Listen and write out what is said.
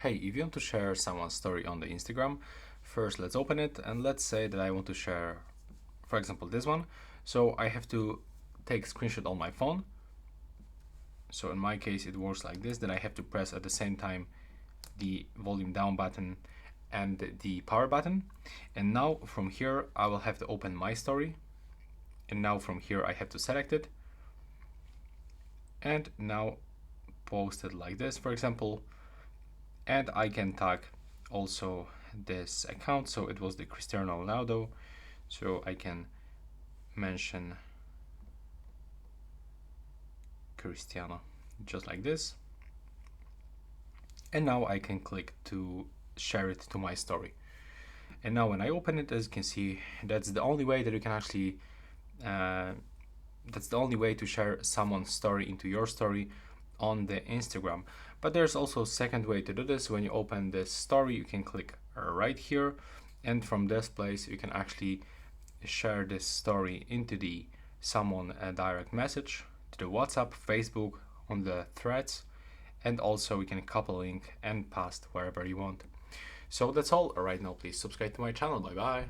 Hey, if you want to share someone's story on the Instagram, first let's open it and let's say that I want to share, for example, this one. So I have to take a screenshot on my phone. So in my case, it works like this, that I have to press at the same time the volume down button and the power button. And now from here, I will have to open my story. And now from here, I have to select it. And now post it like this, for example. And I can tag also this account, so it was the Cristiano Ronaldo, so I can mention Cristiano just like this, and now I can click to share it to my story. And now when I open it, as you can see, that's the only way that you can actually that's the only way to share someone's story into your story on the Instagram. But there's also a second way to do this. When you open this story, you can click right here, and from this place you can actually share this story into the someone a direct message to the WhatsApp, Facebook, on the threads, and also we can copy link and paste wherever you want. So that's all right now. Please subscribe to my channel. Bye bye.